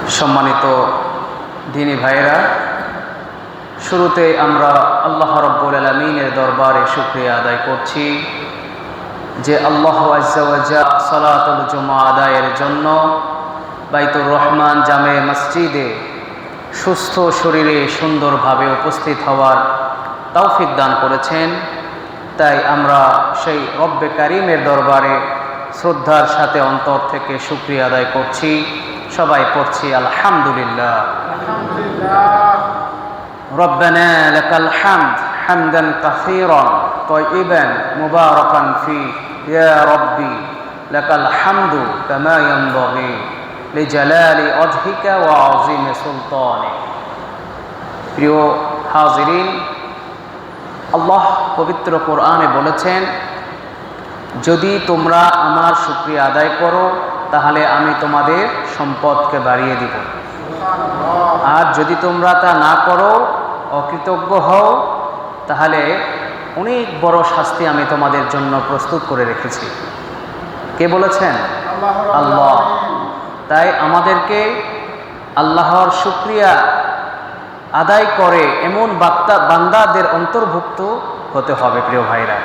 সম্মানিত দিনী ভাইরা, শুরুতে আমরা আল্লাহ রাব্বুল আলামিনের দরবারে শুকরিয়া আদায় করছি যে আল্লাহ আজ্জা ওয়া জাল্লা সালাতুল জুমা আদায়ের জন্য বাইতুর রহমান জামে মসজিদে সুস্থ শরীরে সুন্দরভাবে উপস্থিত হওয়ার তৌফিক দান করেছেন। তাই আমরা সেই রব্বে কারিমের দরবারে শ্রদ্ধার সাথে অন্তর থেকে শুকরিয়া আদায় করছি। সবাই পড়ছি আলহামদুলিল্লাহ। রব্বানা লাকাল হামদ হামদান কাসীরান তাইয়িবান মুবারাকান ফি ইয়া রাব্বি লাকাল হামদু কামা ইয়ানবাগি লিজালালি ওয়াজহিকা ওয়া আযীমি সুলতানিক। প্রিয় হাজিরিন, আল্লাহ পবিত্র কোরআনে বলেছেন, যদি তোমরা আমার শুকরিয়া আদায় করো তাহলে আমি তোমাদের সম্পদকে বাড়িয়ে দিব, আর যদি তোমরা তা না করো, অকৃতজ্ঞ হও, তাহলে অনেক বড় শাস্তি আমি তোমাদের জন্য প্রস্তুত করে রেখেছি। কে বলেছেন? আল্লাহ। তাই আমাদেরকে আল্লাহর শুকরিয়া আদায় করে এমন বান্দাদের অন্তর্ভুক্ত হতে হবে। প্রিয় ভাইরা,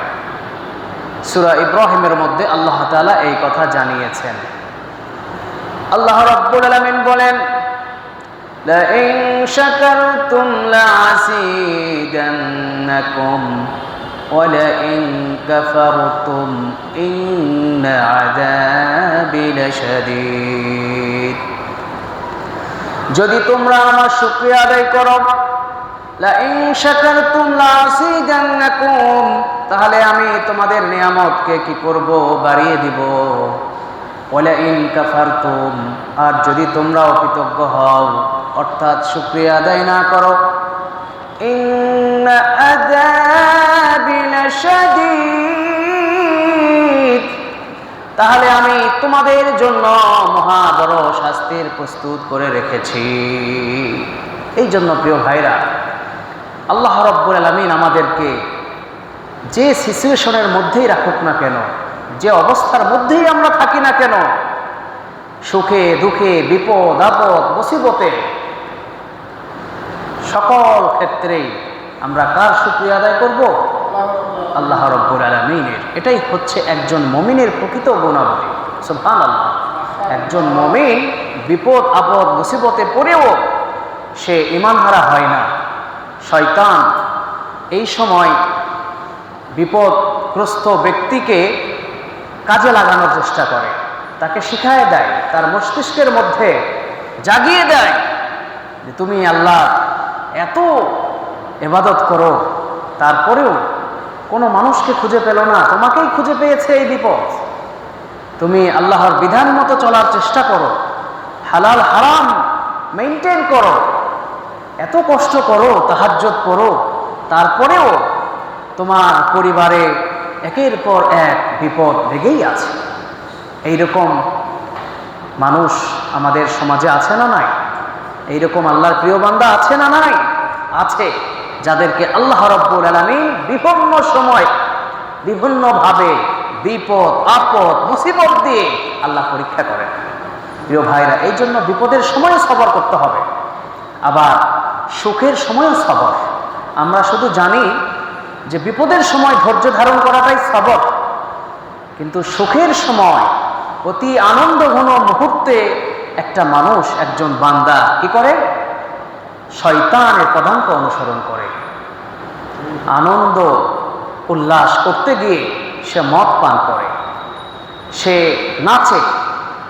সূরা ইব্রাহিমের মধ্যে আল্লাহ তাআলা এই কথা জানিয়েছেন। আল্লাহ রাব্বুল আলামিন বলেন, লা ইন শাকারতুম লাযীদান্নাকুম ওয়া লা ইন কাফারতুম ইন্না আযাবি লাশাদীদ। যদি তোমরা আমার শুকরিয়া আদায় করো, লা ইন শাকারতুম লাযীদান্নাকুম, তাহলে আমি তোমাদের নিয়ামতকে কি করব? বাড়িয়ে দিব। ওয়ালা ইন কাফারতুম, আর যদি তোমরা অকৃতজ্ঞ হও, অর্থাৎ শুকরিয়া আদায় না করো, ইন্না আযাবি লাশাদীদ, তাহলে আমি তোমাদের জন্য মহা বড় শাস্তির প্রস্তুত করে রেখেছি। এই জন্য প্রিয় ভাইরা, আল্লাহ রাব্বুল আলামিন আমাদেরকে যে সিচুয়েশনের মধ্যেই রাখুক না কেন, যে অবস্থার মধ্যেই আমরা থাকি না কেন, সুখে দুঃখে বিপদ আপদ মুসিবতে, সকল ক্ষেত্রেই আমরা কার শুকরিয়া আদায় করব? আল্লাহ রাব্বুল আলামিনের। এটাই হচ্ছে একজন মুমিনের প্রকৃত গুণাবলী। সুবহানাল্লাহ। একজন মুমিন বিপদ আপদ মুসিবতে পড়েও সে ঈমানহারা হয় না। শয়তান এই সময় বিপদগ্রস্ত ব্যক্তিকে কাজে লাগানোর চেষ্টা করে, তাকে শিখায় দেয়, তার মস্তিষ্কের মধ্যে জাগিয়ে দেয় যে তুমি আল্লাহ এত ইবাদত করো, তারপরেও কোনো মানুষকে খুঁজে পেল না, তোমাকেই খুঁজে পেয়েছে এই বিপদ। তুমি আল্লাহর বিধান মতো চলার চেষ্টা করো, হালাল হারাম মেইনটেইন করো, এত কষ্ট করো, তাহাজ্জুদ করো, তারপরেও তোমার পরিবারে একের পর এক বিপদ লেগেই আছে। এইরকম মানুষ আমাদের সমাজে আছে না নাই? এইরকম আল্লাহর প্রিয় বান্দা আছে না নাই? আছে, যাদেরকে আল্লাহ রাব্বুল আলামিন বিভিন্ন সময় বিভিন্নভাবে বিপদ আপদ মুসিবত দিয়ে আল্লাহ পরীক্ষা করেন। প্রিয় ভাইরা, এই জন্য বিপদের সময় সবর করতে হবে, আবার সুখের সময়ও সবর। আমরা শুধু জানি যে বিপদের সময় ধৈর্য ধারণ করাটাই সবর, কিন্তু সুখের সময় অতি আনন্দঘন মুহূর্তে একটা মানুষ, একজন বান্দা কি করে? শয়তানের পদাঙ্ক অনুসরণ করে। আনন্দ উল্লাস করতে গিয়ে সে মদ পান করে, সে নাচে,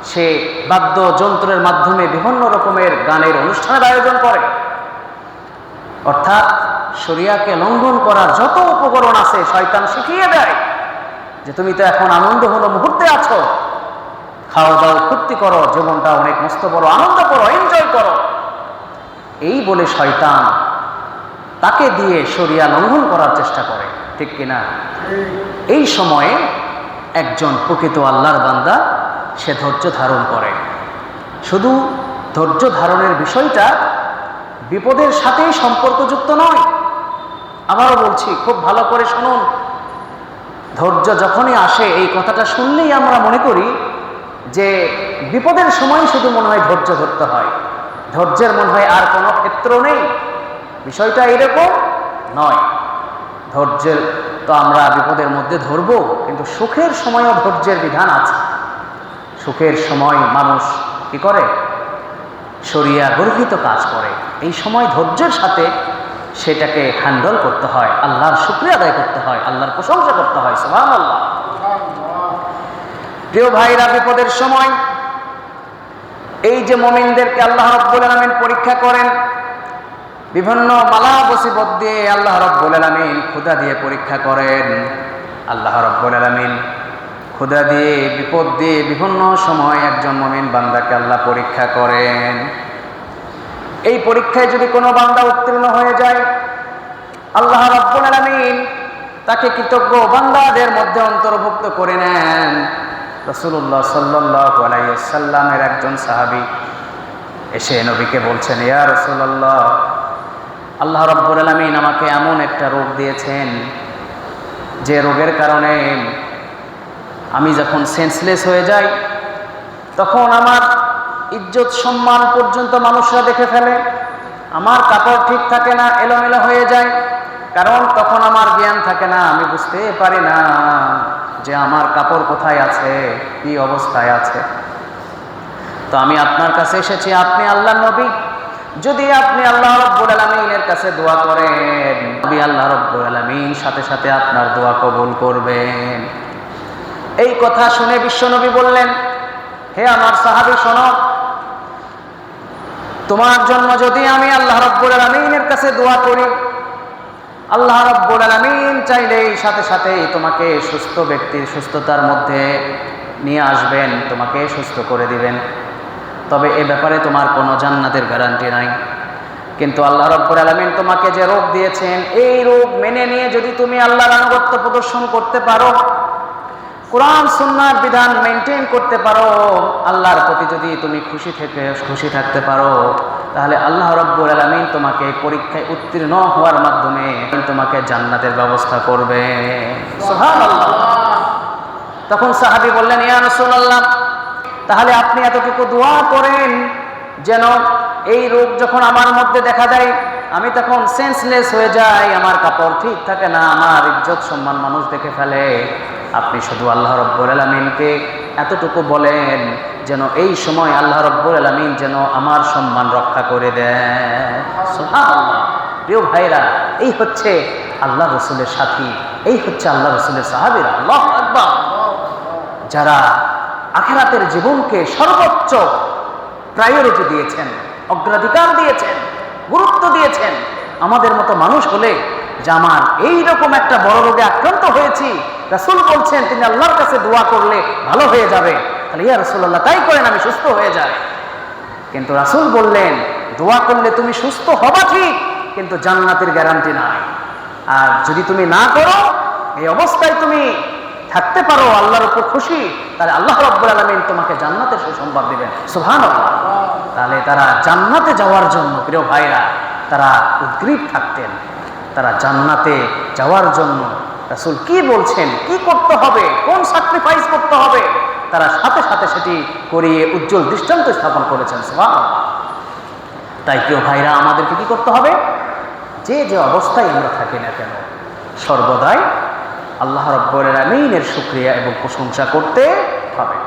সে বাদ্যযন্ত্রের মাধ্যমে বিভিন্ন রকমের গানের অনুষ্ঠানের আয়োজন করে। অর্থাৎ শরিয়াকে লঙ্ঘন করার যত উপকরণ আছে শয়তান শিখিয়ে দেয় যে তুমি তো এখন আনন্দ হলো মুহূর্তে আছো, খাওয়া দাও, ফুর্তি করো, জীবনটা অনেক মস্ত বড়, আনন্দ করো, এনজয় করো। এই বলে শয়তান তাকে দিয়ে শরিয়া লঙ্ঘন করার চেষ্টা করে, ঠিক কিনা? এই সময়ে একজন প্রকৃত আল্লাহর বান্দা সে ধৈর্য ধারণ করে। শুধু ধৈর্য ধারণের বিষয়টা বিপদের সাথেই সম্পর্কযুক্ত নয়। আবারও বলছি, খুব ভালো করে শুনুন। ধৈর্য যখনই আসে, এই কথাটা শুনলেই আমরা মনে করি যে বিপদের সময় শুধু মনে হয় ধৈর্য ধরতে হয়। ধৈর্যের মনে হয় আর কোনো ক্ষেত্র নেই। বিষয়টা এরকম নয়। ধৈর্যের তো আমরা বিপদের মধ্যে ধরবো, কিন্তু সুখের সময়ও ধৈর্যের বিধান আছে। সুখের সময় মানুষ কি করে? শরিয়া গর্হিত কাজ করে। এই সময় ধৈর্যের সাথে সেটাকে হ্যান্ডেল করতে হয়, আল্লাহর শুকরিয়া আদায় করতে হয়, আল্লাহর প্রশংসা করতে হয়। সুবহানাল্লাহ। প্রিয় ভাইরা, বিপদের সময় এই যে মুমিনদেরকে আল্লাহ রাব্বুল আলামিন পরীক্ষা করেন, বিভিন্ন বালা মুসিবত দিয়ে আল্লাহ রাব্বুল আলামিন ক্ষুধা দিয়ে পরীক্ষা করেন। আল্লাহ রাব্বুল আলামিন ক্ষুধা দিয়ে, বিপদ দিয়ে বিভিন্ন সময় একজন মুমিন বান্দাকে আল্লাহ পরীক্ষা করেন। এই পরীক্ষায় যদি কোনো বান্দা উত্তীর্ণ হয়ে যায়, আল্লাহ রাব্বুল আলামিন তাকে কৃতজ্ঞ বান্দাদের মধ্যে অন্তর্ভুক্ত করে নেন। রাসূলুল্লাহ সাল্লাল্লাহু আলাইহি ওয়াসাল্লামের একজন সাহাবী এসে নবীকে বলছেন, ইয়া রাসূলুল্লাহ, আল্লাহ রাব্বুল আলামিন আমাকে এমন একটা রোগ দিয়েছেন যে রোগের কারণে আমি যখন সেন্সলেস হয়ে যাই তখন আমার ইজ্জত সম্মান পর্যন্ত মানুষরা দেখে ফেলে, আমার কাপড় ঠিক থাকে না, এলোমেলো হয়ে যায়, কারণ তখন আমার জ্ঞান থাকে না, আমি বুঝতে পারি না যে আমার কাপড় কোথায় আছে, কি অবস্থায় আছে। তো আমি আপনার কাছে এসেছি, আপনি আল্লাহর নবী, যদি আপনি আল্লাহ রাব্বুল আলামিনের কাছে দোয়া করেন, নবী আল্লাহ রাব্বুল আলামিন সাথে সাথে আপনার দোয়া কবুল করবেন। এই কথা শুনে বিশ্বনবী বললেন, হে আমার সাহাবী, শোনো, তোমার জন্য যদি আমি আল্লাহ রাব্বুল আলামিনের কাছে দোয়া করি, আল্লাহ রাব্বুল আলামিন চাইলেই সাথে সাথে তোমাকে সুস্থ ব্যক্তির সুস্থতার মধ্যে নিয়ে আসবেন, তোমাকে সুস্থ করে দিবেন। তবে এ ব্যাপারে তোমার কোনো জান্নাতের গ্যারান্টি নাই। কিন্তু আল্লাহ রাব্বুল আলামিন তোমাকে যে রোগ দিয়েছেন, এই রোগ মেনে নিয়ে যদি তুমি আল্লাহর আনুগত্য প্রদর্শন করতে পারো, কোরআন সুন্নাহর বিধান মেনটেন করতে পারো, আল্লাহর প্রতি যদি তুমি খুশি থাকতে পারো, তাহলে আল্লাহ রাব্বুল আলামিন তোমাকে পরীক্ষায় উত্তীর্ণ হওয়ার মাধ্যমে তোমাকে জান্নাতের ব্যবস্থা করবে। সুবহানাল্লাহ। তখন সাহাবী বললেন, ইয়া রাসূলুল্লাহ, তাহলে আপনি এতটুকু দোয়া করেন যেন এই রোগ যখন আমার মধ্যে দেখা দেয়, আমি তখন সেন্সলেস হয়ে যাই, আমার কাপড় ঠিক থাকে না, আমার ইজ্জত সম্মান মানুষ দেখে ফেলে, আপনি শুধু আল্লাহ রাব্বুল আলামিনকে এতটুকু বলেন যেন এই সময় আল্লাহ রাব্বুল আলামিন যেন আমার সম্মান রক্ষা করে দেন। সুবহানাল্লাহ। প্রিয় ভাইরা, এই হচ্ছে আল্লাহ রাসূলের সাথী, এই হচ্ছে আল্লাহ রাসূলের সাহাবীরা। আল্লাহু আকবার। যারা আখিরাতের জীবনকে সর্বোচ্চ প্রায়োরিটি দিয়েছেন, অগ্রাধিকার দিয়েছেন, গুরুত্ব দিয়েছেন। আমাদের মতো মানুষ হলে যে আমার এইরকম একটা বড় রোগে আক্রান্ত হয়েছি, রাসূল বলছেন তিনি আল্লাহর কাছে দোয়া করলে ভালো হয়ে যাবে, তাহলে ইয়া রাসূলুল্লাহ তাই করেন, আমি সুস্থ হয়ে যাই। কিন্তু রাসূল বললেন, দোয়া করলে তুমি সুস্থ হবা ঠিক, কিন্তু জান্নাতের গ্যারান্টি নাই। আর যদি তুমি না করো, এই অবস্থায় তুমি থাকতে পারো আল্লাহর উপর খুশি, তাহলে আল্লাহ রাব্বুল আলামিন তোমাকে জান্নাতের সুসংবাদ দিবেন। সুবহানাল্লাহ। তাহলে তারা জান্নাতে যাওয়ার জন্য, প্রিয় ভাইরা, তারা উদ্গ্রীব থাকতেন। তারা জান্নাতে যাওয়ার জন্য রাসূল কি বলছেন, কি করতে হবে, কোন স্যাক্রিফাইস করতে হবে, তারা সাথে সাথে সেটি করিয়ে উজ্জ্বল দৃষ্টান্ত স্থাপন করেছেন। সুবহানাল্লাহ। তাই প্রিয় ভাইরা, আমাদেরকে কি করতে হবে? যে যে অবস্থায় আমরা থাকি না কেন, সর্বদাই আল্লাহ রাব্বুল আলামিনের শুকরিয়া এবং প্রশংসা করতে হবে।